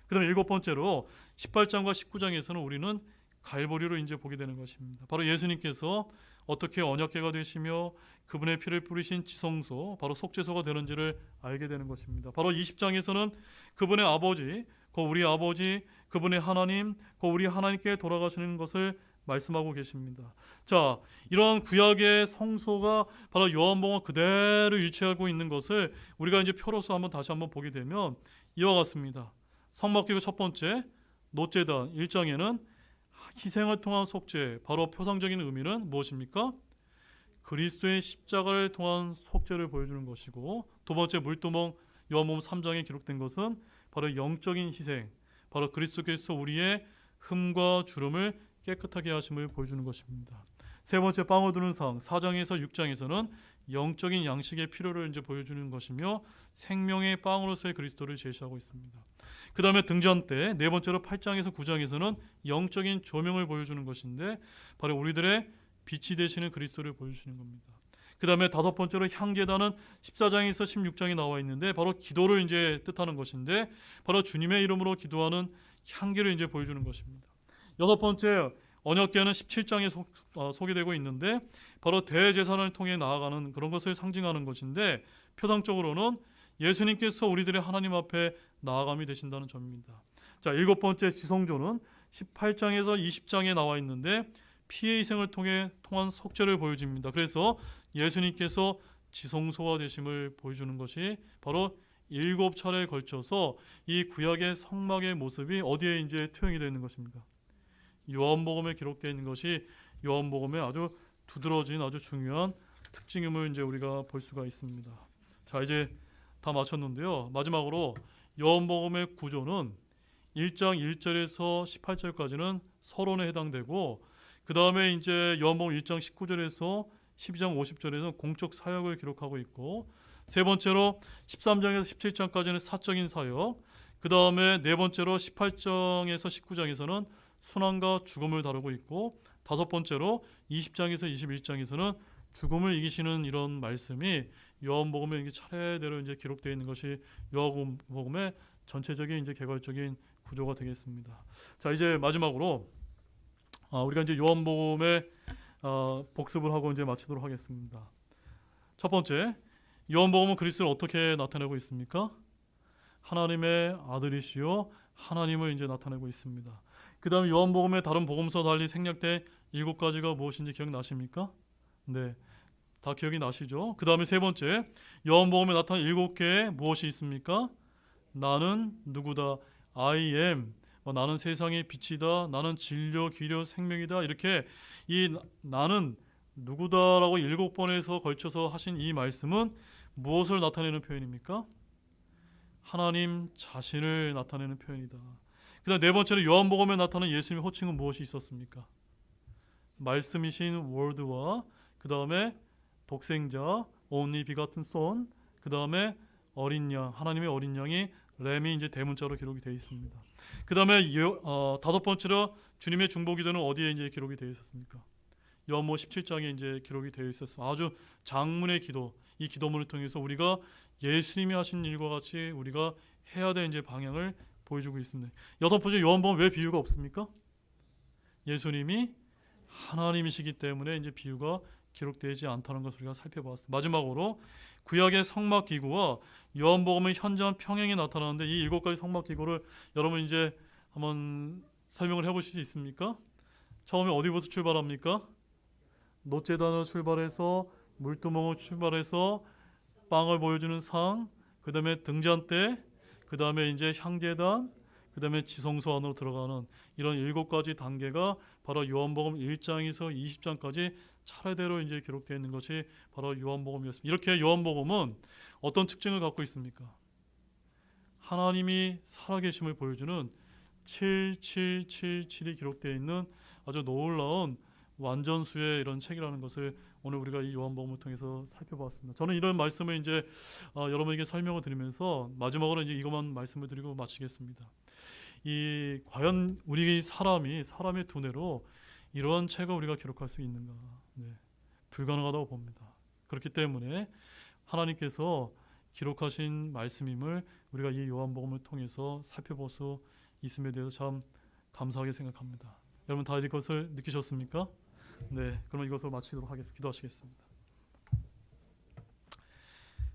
그 다음에 일곱 번째로 18장과 19장에서는 우리는 갈보리로 이제 보게 되는 것입니다. 바로 예수님께서 어떻게 언약궤가 되시며 그분의 피를 뿌리신 지성소, 바로 속죄소가 되는지를 알게 되는 것입니다. 바로 20장에서는 그분의 아버지, 우리 아버지, 그분의 하나님, 우리 하나님께 돌아가시는 것을 말씀하고 계십니다. 자, 이러한 구약의 성소가 바로 요한복음 그대로 일치하고 있는 것을 우리가 이제 표로서 다시 한번 보게 되면 이와 같습니다. 성막기구 첫 번째, 놋제단 1장에는 희생을 통한 속죄, 바로 표상적인 의미는 무엇입니까? 그리스도의 십자가를 통한 속죄를 보여주는 것이고, 두 번째 물두멍 요한복음 3장에 기록된 것은 바로 영적인 희생, 바로 그리스도께서 우리의 흠과 주름을 깨끗하게 하심을 보여주는 것입니다. 세 번째 빵을 두는 상 4장에서 6장에서는 영적인 양식의 필요를 이제 보여주는 것이며 생명의 빵으로서의 그리스도를 제시하고 있습니다. 그 다음에 등잔 때 네 번째로 8장에서 9장에서는 영적인 조명을 보여주는 것인데 바로 우리들의 빛이 되시는 그리스도를 보여주시는 겁니다. 그 다음에 다섯 번째로 향제단은 14장에서 16장에 나와 있는데 바로 기도를 이제 뜻하는 것인데 바로 주님의 이름으로 기도하는 향기를 이제 보여주는 것입니다. 여섯 번째 언약궤는 17장에 소개되고 있는데 바로 대제사를 통해 나아가는 그런 것을 상징하는 것인데 표상적으로는 예수님께서 우리들의 하나님 앞에 나아감이 되신다는 점입니다. 자, 일곱 번째 지성조는 18장에서 20장에 나와 있는데 피의 희생을 통한 속죄를 보여줍니다. 그래서 예수님께서 지성소가 되심을 보여주는 것이 바로 7차례에 걸쳐서 이 구약의 성막의 모습이 어디에 이제 투영이 되는 것입니까? 요한복음에 기록되어 있는 것이 요한복음의 아주 두드러진 아주 중요한 특징임을 이제 우리가 볼 수가 있습니다. 자, 이제 다 마쳤는데요. 마지막으로 요한복음의 구조는 1장 1절에서 18절까지는 서론에 해당되고 그 다음에 이제 요한복음 1장 19절에서 12장 50절에서 공적 사역을 기록하고 있고 세 번째로 13장에서 17장까지는 사적인 사역, 그 다음에 네 번째로 18장에서 19장에서는 순환과 죽음을 다루고 있고 다섯 번째로 20장에서 21장에서는 죽음을 이기시는 이런 말씀이 요한복음에 이게 차례대로 이제 기록되어 있는 것이 요한복음의 전체적인 이제 개괄적인 구조가 되겠습니다. 자, 이제 마지막으로 우리가 이제 요한복음의 복습을 하고 이제 마치도록 하겠습니다. 첫 번째, 요한복음은 그리스도를 어떻게 나타내고 있습니까? 하나님의 아들이시요 하나님을 이제 나타내고 있습니다. 그 다음에 요한복음의 다른 복음서 달리 생략된 7가지가 무엇인지 기억나십니까? 네, 다 기억이 나시죠? 그 다음에 세 번째, 요한복음에 나타난 7개의 무엇이 있습니까? 나는 누구다, I am, 나는 세상의 빛이다, 나는 진료, 기료, 생명이다, 이렇게 이 나는 누구다라고 7번에서 걸쳐서 하신 이 말씀은 무엇을 나타내는 표현입니까? 하나님 자신을 나타내는 표현이다. 그 다음 네 번째로 요한복음에 나타나는 예수님의 호칭은 무엇이 있었습니까? 말씀이신 워드와 그 다음에 독생자, only begotten son, 그 다음에 어린 양, 하나님의 어린 양이 램이 이제 대문자로 기록이 되어 있습니다. 그 다음에 다섯 번째로 주님의 중보기도는 어디에 이제 기록이 되어 있었습니까? 요한복음 17장에 이제 기록이 되어 있었어요. 아주 장문의 기도, 이 기도문을 통해서 우리가 예수님이 하신 일과 같이 우리가 해야 될 이제 방향을 보여주고 있습니다. 여섯 번째, 요한복음 왜 비유가 없습니까? 예수님이 하나님이시기 때문에 이제 비유가 기록되지 않다는 것을 우리가 살펴보았습니다. 마지막으로 구약의 성막 기구와 요한복음의 현장 평행이 나타나는데 이 7가지 성막 기구를 여러분 이제 한번 설명을 해보실 수 있습니까? 처음에 어디부터 출발합니까? 놋재단으로 출발해서 물두멍으로 출발해서 빵을 보여주는 상, 그 다음에 등잔대, 그 다음에 이제 향제단, 그 다음에 지성소 안으로 들어가는 이런 7가지 단계가 바로 요한복음 1장에서 20장까지 차례대로 이제 기록되어 있는 것이 바로 요한복음이었습니다. 이렇게 요한복음은 어떤 특징을 갖고 있습니까? 하나님이 살아계심을 보여주는 7777이 기록되어 있는 아주 놀라운 완전수의 이런 책이라는 것을 오늘 우리가 이 요한복음을 통해서 살펴보았습니다. 저는 이런 말씀을 이제 여러분에게 설명을 드리면서 마지막으로 이제 이것만 말씀을 드리고 마치겠습니다. 이 과연 우리 사람의 두뇌로 이러한 책을 우리가 기록할 수 있는가? 네, 불가능하다고 봅니다. 그렇기 때문에 하나님께서 기록하신 말씀임을 우리가 이 요한복음을 통해서 살펴볼 수 있음에 대해서 참 감사하게 생각합니다. 여러분 다 이것을 느끼셨습니까? 네, 그러면 이것으로 마치도록 하겠습니다. 기도하시겠습니다.